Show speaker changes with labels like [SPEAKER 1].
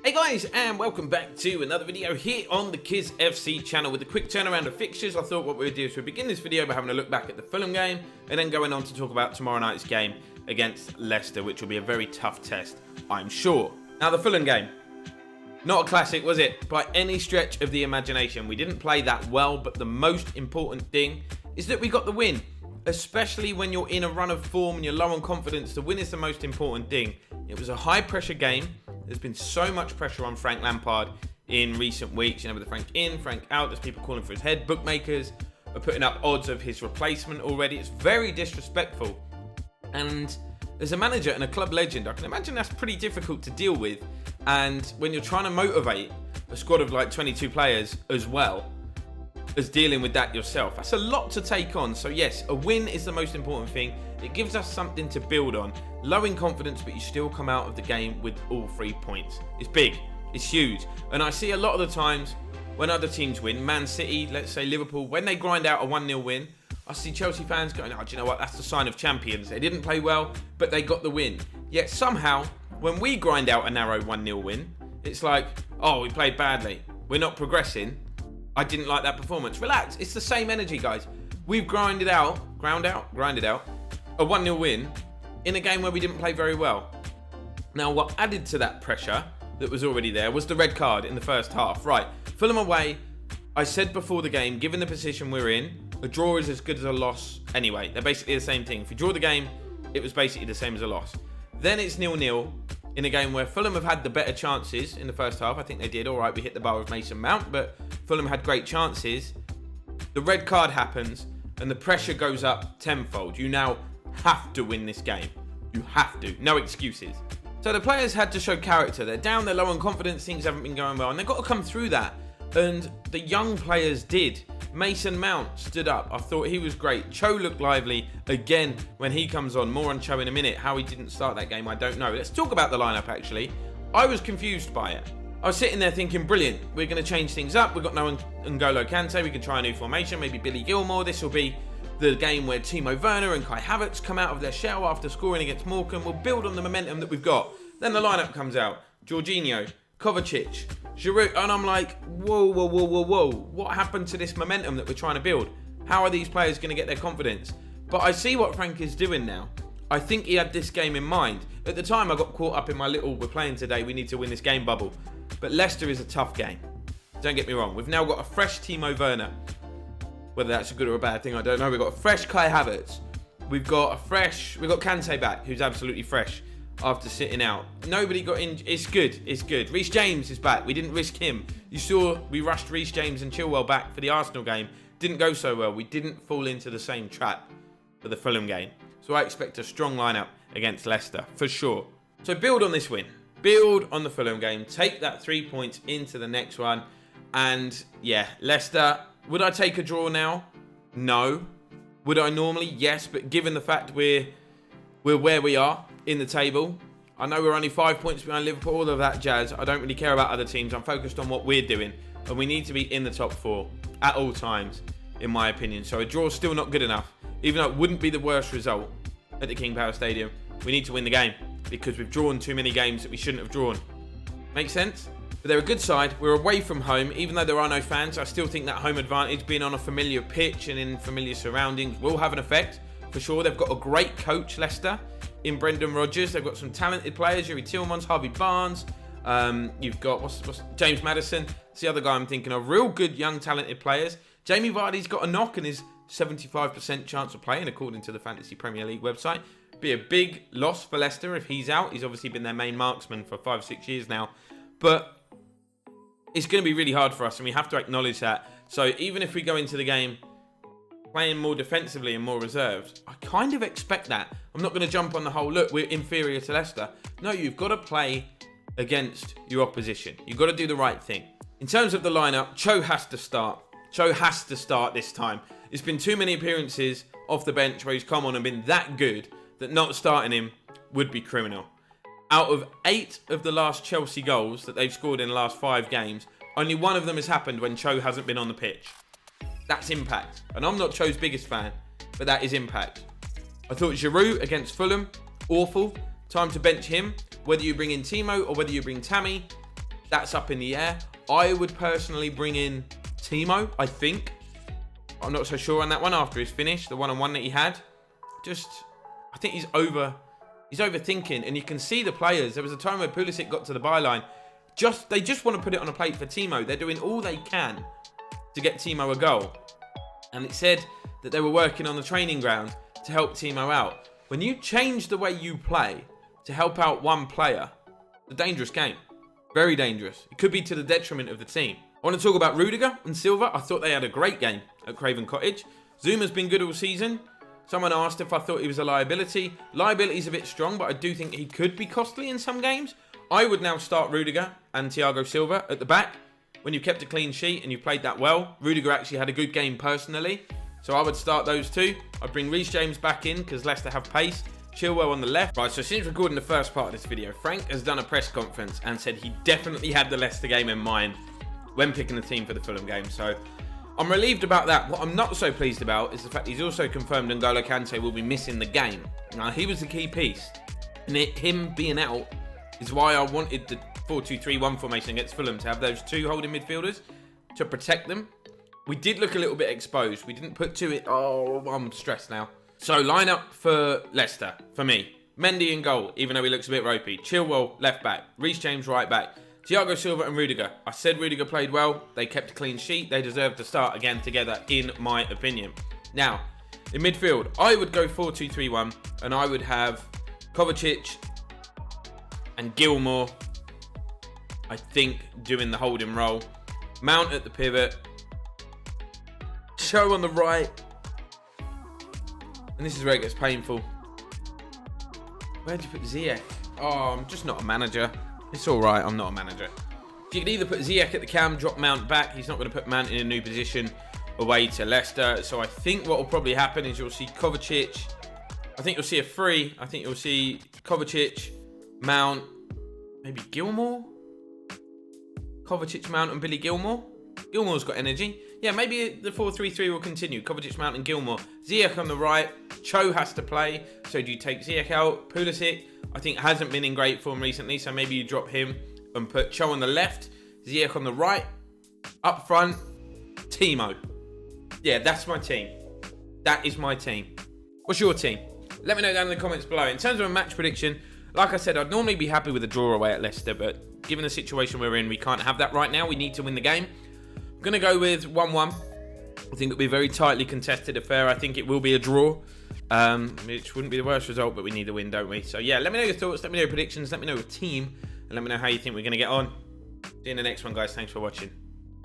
[SPEAKER 1] Hey guys, and welcome back to another video here on the Kizz FC channel. With a quick turnaround of fixtures, I thought what we would do is we'd begin this video by having a look back at the Fulham game and then going on to talk about tomorrow night's game against Leicester, which will be a very tough test, I'm sure. Now, the Fulham game, not a classic, was it? By any stretch of the imagination. We didn't play that well, but the most important thing is that we got the win. Especially when you're in a run of form and you're low on confidence, the win is the most important thing. It was a high-pressure game. There's been so much pressure on Frank Lampard in recent weeks. You know, with the Frank in, Frank out, there's people calling for his head. Bookmakers are putting up odds of his replacement already. It's very disrespectful. And as a manager and a club legend, I can imagine that's pretty difficult to deal with. And when you're trying to motivate a squad of like 22 players as well as dealing with that yourself, that's a lot to take on. So yes, a win is the most important thing. It gives us something to build on. Low in confidence, but you still come out of the game with all 3 points. It's big, it's huge. And I see a lot of the times when other teams win, Man City, let's say Liverpool, when they grind out a 1-0 win, I see Chelsea fans going, oh, do you know what, that's the sign of champions. They didn't play well, but they got the win. Yet somehow, when we grind out a narrow 1-0 win, it's like, oh, we played badly, we're not progressing, I didn't like that performance. Relax, it's the same energy, guys. We've grinded out a 1-0 win in a game where we didn't play very well. Now, what added to that pressure that was already there was the red card in the first half. Right, Fulham away, I said before the game, given the position we're in, a draw is as good as a loss anyway. They're basically the same thing. If you draw the game, it was basically the same as a loss. Then it's 0-0 in a game where Fulham have had the better chances in the first half. I think they did all right. We hit the bar with Mason Mount, but Fulham had great chances. The red card happens and the pressure goes up tenfold. You now have to win this game. You have to. No excuses. So the players had to show character. They're down, they're low on confidence, things haven't been going well, and they've got to come through that. And the young players did. Mason Mount stood up. I thought he was great. Cho looked lively again when he comes on. More on Cho in a minute. How he didn't start that game, I don't know. Let's talk about the lineup, actually. I was confused by it. I was sitting there thinking, brilliant. We're going to change things up. We've got no N'Golo Kante. We can try a new formation. Maybe Billy Gilmore. This will be the game where Timo Werner and Kai Havertz come out of their shell after scoring against Morecambe. We'll build on the momentum that we've got. Then the lineup comes out. Jorginho, Kovacic, Giroud, and I'm like, whoa. What happened to this momentum that we're trying to build? How are these players going to get their confidence? But I see what Frank is doing now. I think he had this game in mind. At the time, I got caught up in my little, we're playing today, we need to win this game bubble. But Leicester is a tough game. Don't get me wrong. We've now got a fresh Timo Werner. Whether that's a good or a bad thing, I don't know. We've got a fresh Kai Havertz. We've got Kante back, who's absolutely fresh after sitting out. Nobody got in. It's good. Reece James is back. We didn't risk him. You saw we rushed Reece James and Chilwell back for the Arsenal game. Didn't go so well. We didn't fall into the same trap for the Fulham game. So I expect a strong lineup against Leicester, for sure. So build on this win. Build on the Fulham game. Take that 3 points into the next one. And yeah, Leicester, would I take a draw now? No. Would I normally? Yes. But given the fact we're where we are in the table, I know we're only 5 points behind Liverpool, all of that jazz. I don't really care about other teams. I'm focused on what we're doing. And we need to be in the top 4 at all times, in my opinion. So a draw is still not good enough. Even though it wouldn't be the worst result at the King Power Stadium, we need to win the game because we've drawn too many games that we shouldn't have drawn. Make sense? But they're a good side. We're away from home. Even though there are no fans, I still think that home advantage, being on a familiar pitch and in familiar surroundings, will have an effect. For sure, they've got a great coach, Leicester, in Brendan Rodgers. They've got some talented players, Yuri Tillmans, Harvey Barnes. You've got what's James Maddison. It's the other guy I'm thinking of. Real good, young, talented players. Jamie Vardy's got a knock and his 75% chance of playing, according to the Fantasy Premier League website. Be a big loss for Leicester if he's out. He's obviously been their main marksman for 5-6 years now. But it's going to be really hard for us, and we have to acknowledge that. So even if we go into the game playing more defensively and more reserved, I kind of expect that. I'm not going to jump on the whole, look, we're inferior to Leicester. No, you've got to play against your opposition. You've got to do the right thing. In terms of the lineup, Cho has to start. Cho has to start this time. It's been too many appearances off the bench where he's come on and been that good that not starting him would be criminal. Out of 8 of the last Chelsea goals that they've scored in the last 5 games, only one of them has happened when Cho hasn't been on the pitch. That's impact. And I'm not Cho's biggest fan, but that is impact. I thought Giroud against Fulham, awful. Time to bench him. Whether you bring in Timo or whether you bring Tammy, That's up in the air. I would personally bring in Timo, I think. I'm not so sure on that one after his finish, the one-on-one that he had. I think he's overthinking, and you can see the players. There was a time where Pulisic got to the byline. They just want to put it on a plate for Timo. They're doing all they can to get Timo a goal. And it said that they were working on the training ground to help Timo out. When you change the way you play to help out one player, it's a dangerous game. Very dangerous. It could be to the detriment of the team. I want to talk about Rudiger and Silva. I thought they had a great game at Craven Cottage. Zuma's been good all season. Someone asked if I thought he was a liability. Liability's a bit strong, but I do think he could be costly in some games. I would now start Rudiger and Thiago Silva at the back. When you've kept a clean sheet and you've played that well, Rudiger actually had a good game personally. So I would start those two. I'd bring Reece James back in because Leicester have pace. Chilwell on the left. Right, so since recording the first part of this video, Frank has done a press conference and said he definitely had the Leicester game in mind when picking the team for the Fulham game. So I'm relieved about that. What I'm not so pleased about is the fact he's also confirmed N'Golo Kante will be missing the game. Now, he was the key piece. And him being out is why I wanted the 4-2-3-1 formation against Fulham to have those two holding midfielders to protect them. We did look a little bit exposed. We didn't put to it. Oh, I'm stressed now. So line up for Leicester, for me. Mendy in goal, even though he looks a bit ropey. Chilwell, left back. Reece James, right back. Thiago Silva and Rudiger. I said Rudiger played well. They kept a clean sheet. They deserve to start again together, in my opinion. Now, in midfield, I would go 4-2-3-1, and I would have Kovacic and Gilmour, I think, doing the holding role. Mount at the pivot. Show on the right. And this is where it gets painful. Where'd you put Ziyech? Oh, I'm just not a manager. It's all right, I'm not a manager. You can either put Ziyech at the cam, drop Mount back. He's not going to put Mount in a new position away to Leicester. So I think what will probably happen is you'll see Kovacic. I think you'll see a free. I think you'll see Kovacic, Mount, maybe Gilmour. Kovacic, Mount and Billy Gilmour. Gilmour's got energy. Yeah, maybe the 4-3-3 will continue. Kovacic, Mount and Gilmour. Ziyech on the right. Cho has to play. So do you take Ziyech out? Pulisic, I think, hasn't been in great form recently. So maybe you drop him and put Cho on the left. Ziyech on the right. Up front, Timo. Yeah, that's my team. That is my team. What's your team? Let me know down in the comments below. In terms of a match prediction, like I said, I'd normally be happy with a draw away at Leicester. But given the situation we're in, we can't have that right now. We need to win the game. I'm going to go with 1-1. I think it'll be a very tightly contested affair. I think it will be a draw, which wouldn't be the worst result, but we need the win, don't we? So, yeah, let me know your thoughts. Let me know your predictions. Let me know your team. And let me know how you think we're going to get on. See you in the next one, guys. Thanks for watching.